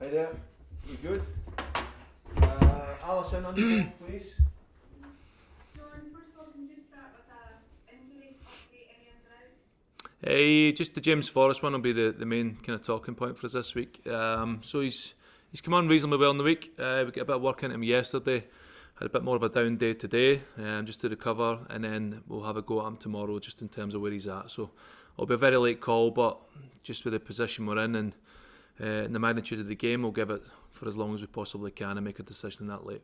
Hi there. You good? Alison, on the phone, please. John, first of all, can you just start with a injury update, any ins and outs? Just the James Forrest one will be the main kind of talking point for us this week. So he's come on reasonably well in the week. We got a bit of work into him yesterday. Had a bit more of a down day today, just to recover, and then we'll have a go at him tomorrow, just in terms of where he's at. So it'll be a very late call, but just with the position we're in and the magnitude of the game, we'll give it for as long as we possibly can and make a decision that late.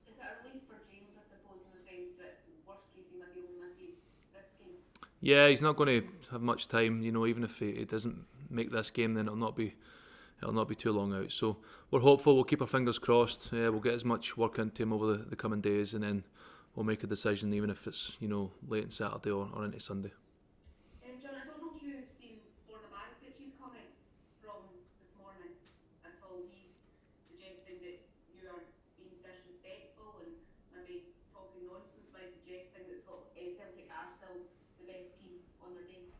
Is it a relief for James, I suppose, in the sense that worst case he maybe only misses this game? Yeah, he's not going to have much time. Even if he doesn't make this game, then it'll not be too long out. So we're hopeful. We'll keep our fingers crossed. We'll get as much work into him over the coming days, and then we'll make a decision, even if it's late on Saturday or into Sunday. John, I don't know if you've seen Borna Barisic's comments from this morning at all. He's suggesting that you are being disrespectful and maybe talking nonsense by suggesting that Celtic are still the best team on their day.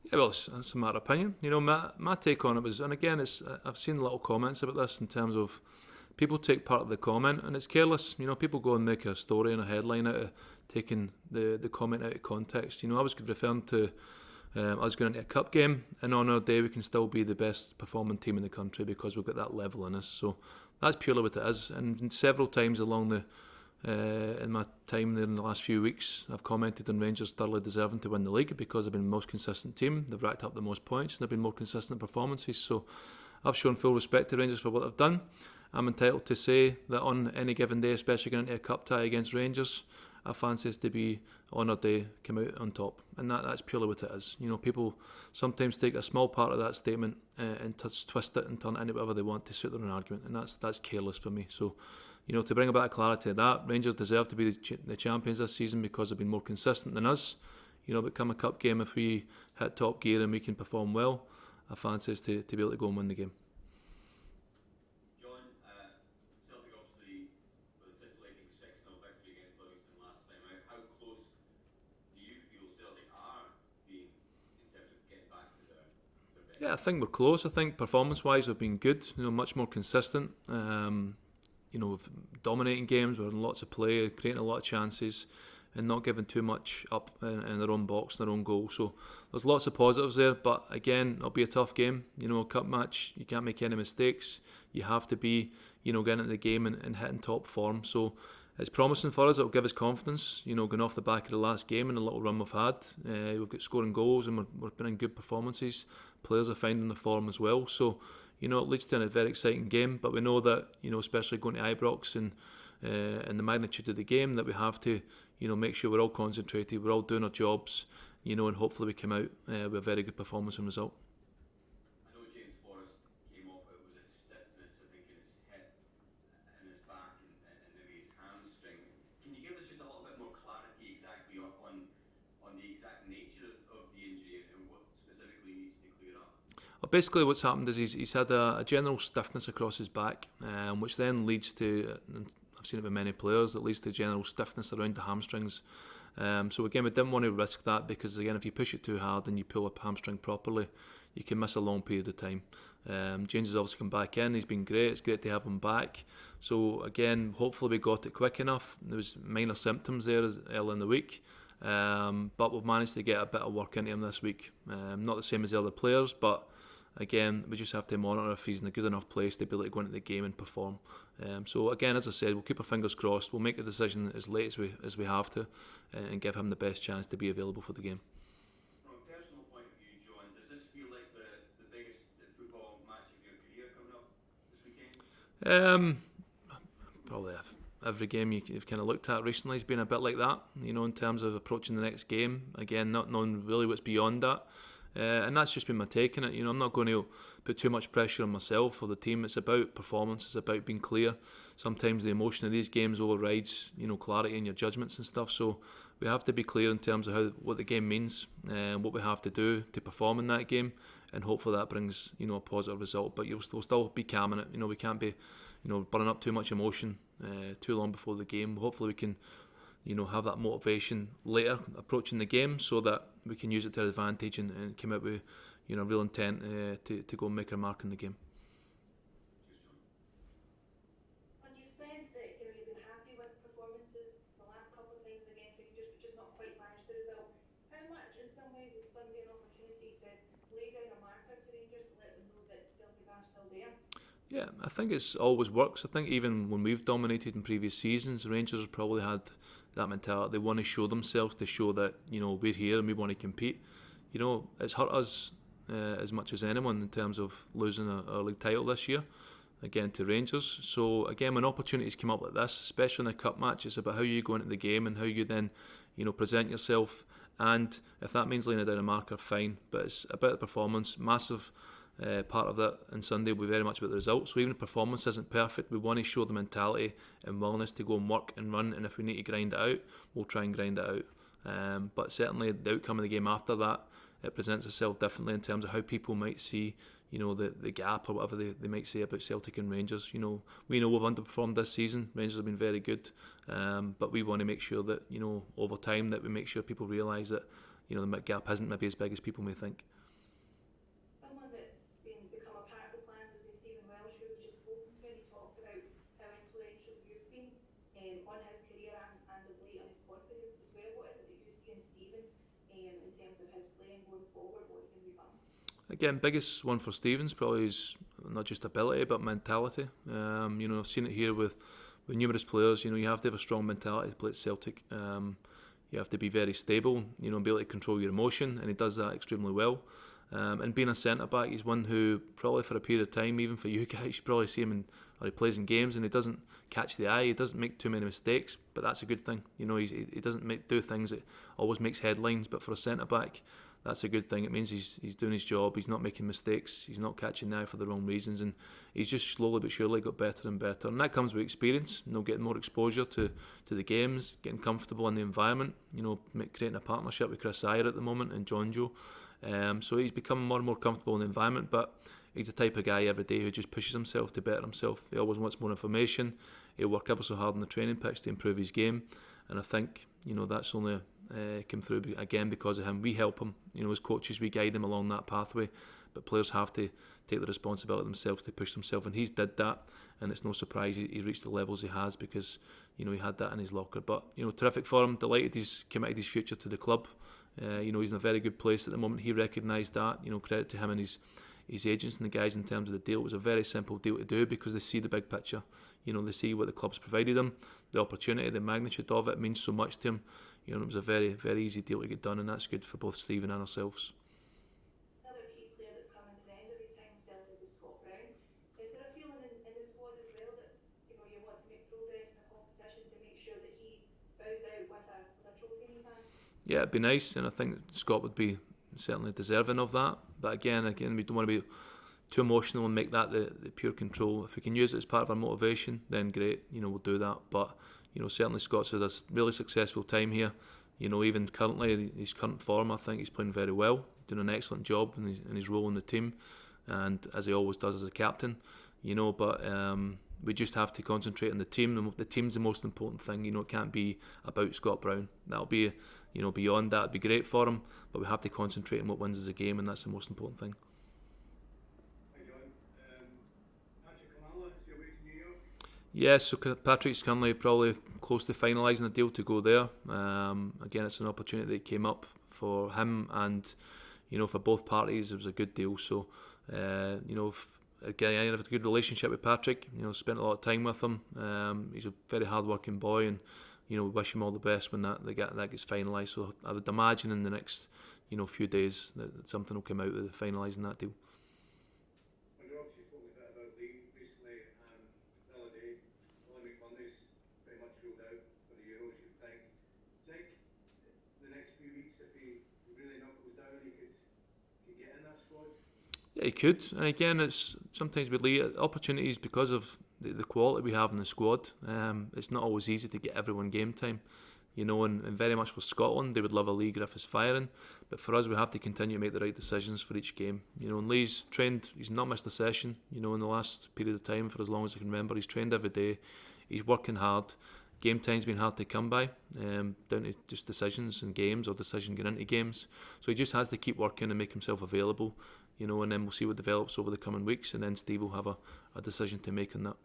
Yeah, well, it's a matter of opinion. My take on it was, and again, I've seen little comments about this in terms of people take part of the comment and it's careless. People go and make a story and a headline out of taking the comment out of context. I was referring to us going into a cup game, and on our day we can still be the best performing team in the country because we've got that level in us. So that's purely what it is. And several times along in my time there in the last few weeks, I've commented on Rangers thoroughly deserving to win the league because they've been the most consistent team. They've racked up the most points and they've been more consistent performances. So I've shown full respect to Rangers for what they've done. I'm entitled to say that on any given day, especially going into a cup tie against Rangers, I fancy us to be on our day, come out on top, and that's purely what it is. People sometimes take a small part of that statement and twist it and turn it into whatever they want to suit their own argument, and that's careless for me. So, to bring a bit of clarity to that, Rangers deserve to be the champions this season because they've been more consistent than us. But come a cup game, if we hit top gear and we can perform well, I fancy us to be able to go and win the game. Celtic obviously with a scintillating 6-0 victory against Livingston last time out. How close do you feel Celtic are being in terms of getting back to their best? Yeah, I think we're close. I think performance-wise we've been good. Much more consistent. With dominating games, we're in lots of play, creating a lot of chances, and not giving too much up in their own box, their own goal. So there's lots of positives there, but again, it'll be a tough game. A cup match, you can't make any mistakes. You have to be, getting into the game and hitting top form. So it's promising for us. It'll give us confidence, going off the back of the last game and the little run we've had. We've got scoring goals and we're putting good performances. Players are finding the form as well. So, it leads to a very exciting game. But we know that, especially going to Ibrox and the magnitude of the game, that we have to, make sure we're all concentrated, we're all doing our jobs, and hopefully we come out with a very good performance and result. I know James Forrest came off, it was a stiffness, I think, in his hip, in his back, and maybe his hamstring. Can you give us just a little bit more clarity exactly on the exact nature of the injury and what specifically needs to clear up? Well, basically what's happened is he's had a general stiffness across his back, which then leads to, and I've seen it with many players, that leads to general stiffness around the hamstrings. So again, we didn't want to risk that because again, if you push it too hard and you pull a hamstring properly, you can miss a long period of time. James has obviously come back in, he's been great, it's great to have him back. So again, hopefully we got it quick enough. There was minor symptoms there early in the week, but we've managed to get a bit of work into him this week. Not the same as the other players, but again, we just have to monitor if he's in a good enough place to be able to go into the game and perform. So again, as I said, we'll keep our fingers crossed. We'll make a decision as late as we have to, and give him the best chance to be available for the game. From a personal point of view, John, does this feel like the biggest football match of your career coming up this weekend? Probably every game you've kind of looked at recently has been a bit like that, in terms of approaching the next game. Again, not knowing really what's beyond that. And that's just been my take on it. I'm not going to put too much pressure on myself or the team. It's about performance. It's about being clear. Sometimes the emotion of these games overrides, clarity in your judgments and stuff. So we have to be clear in terms of what the game means and what we have to do to perform in that game. And hopefully that brings, a positive result. But we'll still be calm in it. We can't be, burning up too much emotion too long before the game. Hopefully we can, have that motivation later approaching the game so that we can use it to our advantage and come out with, real intent to go and make our mark in the game. there. Yeah, I think it's always works. I think even when we've dominated in previous seasons, Rangers have probably had that mentality. They want to show themselves, to show that, you know, we're here and we want to compete. You know, it's hurt us as much as anyone in terms of losing our league title this year, again to Rangers. So again, when opportunities come up like this, especially in a cup match, it's about how you go into the game and how you then, you know, present yourself. And if that means laying it down a marker, fine. But it's about the performance. Massive part of that on Sunday will be very much about the results. So even if performance isn't perfect, we want to show the mentality and willingness to go and work and run. And if we need to grind it out, we'll try and grind it out. But certainly the outcome of the game after that, it presents itself differently in terms of how people might see, you know, the gap or whatever they might say about Celtic and Rangers. You know, we know we've underperformed this season. Rangers have been very good, but we want to make sure that, you know, over time that we make sure people realise that, you know, the gap isn't maybe as big as people may think. Someone that's become a part of the plans has been Stephen Welsh, who we've just spoken to, and he talked about how influential you've been on his career and of late on his confidence as well. What is it that you see in Stephen in terms of his playing going forward, what he can become? Again, biggest one for Stevens probably is not just ability but mentality. You know, I've seen it here with numerous players. You know, you have to have a strong mentality to play at Celtic. You have to be very stable, you know, and be able to control your emotion, and he does that extremely well. And being a centre back, he's one who probably for a period of time, even for you guys, you probably see him or he plays in games and he doesn't catch the eye. He doesn't make too many mistakes, but that's a good thing. You know, he doesn't do things that always makes headlines. But for a centre back, that's a good thing. It means he's doing his job. He's not making mistakes. He's not catching the eye for the wrong reasons, and he's just slowly but surely got better and better. And that comes with experience. You know, getting more exposure to the games, getting comfortable in the environment. You know, creating a partnership with Chris Ayer at the moment and John Joe. So he's become more and more comfortable in the environment, but he's the type of guy every day who just pushes himself to better himself. He always wants more information. He'll work ever so hard on the training pitch to improve his game, and I think, you know, that's only come through again because of him. We help him, you know, as coaches, we guide him along that pathway, but players have to take the responsibility themselves to push themselves, and he's did that, and it's no surprise he's reached the levels he has because, you know, he had that in his locker. But, you know, terrific for him, delighted he's committed his future to the club. You know, he's in a very good place at the moment. He recognised that. You know, credit to him and his agents and the guys in terms of the deal. It was a very simple deal to do because they see the big picture. You know, they see what the club's provided him, the opportunity, the magnitude of it means so much to him. You know, it was a very, very easy deal to get done, and that's good for both Stephen and ourselves. Another key player that's coming to the end of his time with Celtic is Scott Brown. Is there a feeling in the squad as well that, you know, you want to make progress in the competition to make sure that he bows out with a trophy in his hand? Yeah, it'd be nice, and I think Scott would be certainly deserving of that. But again, we don't want to be too emotional and make that the pure control. If we can use it as part of our motivation, then great, you know, we'll do that. But, you know, certainly Scott's had a really successful time here. You know, even currently, his current form, I think he's playing very well, doing an excellent job in his role in the team, and as he always does as a captain, you know. But we just have to concentrate on the team. The team's the most important thing. You know, it can't be about Scott Brown. That'll be, you know, beyond that, it'd be great for him, but we have to concentrate on what wins us a game, and that's the most important thing. Yes, so Patrick's currently probably close to finalising the deal to go there. Again, it's an opportunity that came up for him, and, you know, for both parties it was a good deal. So, you know, again, I have a good relationship with Patrick. You know, spent a lot of time with him. He's a very hard-working boy, and, you know, we wish him all the best when that gets finalised. So I would imagine in the next, you know, few days that something will come out with finalising that deal. Yeah, he could, and again, it's sometimes we leave opportunities because of the quality we have in the squad. It's not always easy to get everyone game time, you know, and very much for Scotland, they would love a Lee Griffiths firing, but for us, we have to continue to make the right decisions for each game, you know. And Lee's trained; he's not missed a session, you know, in the last period of time for as long as I can remember. He's trained every day. He's working hard. Game time's been hard to come by, down to just decisions in games or decision getting into games. So he just has to keep working and make himself available, you know, and then we'll see what develops over the coming weeks, and then Steve will have a decision to make on that.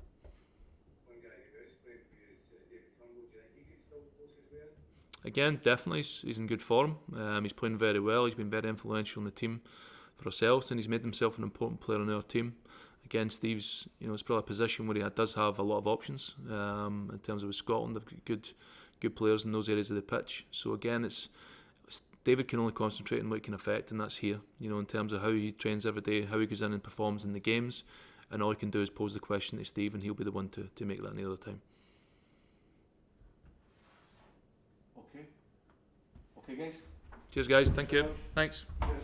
Again, definitely, he's in good form. He's playing very well. He's been very influential in the team for ourselves, and he's made himself an important player on our team. again, Steve's, it's probably a position where he does have a lot of options in terms of with Scotland. They've got good players in those areas of the pitch. So again, it's David can only concentrate on what he can affect, and that's here. In terms of how he trains every day, how he goes in and performs in the games, and all he can do is pose the question to Steve, and he'll be the one to make that near the time. Okay. Okay, guys. Cheers, guys. Thank you. Thanks. Cheers.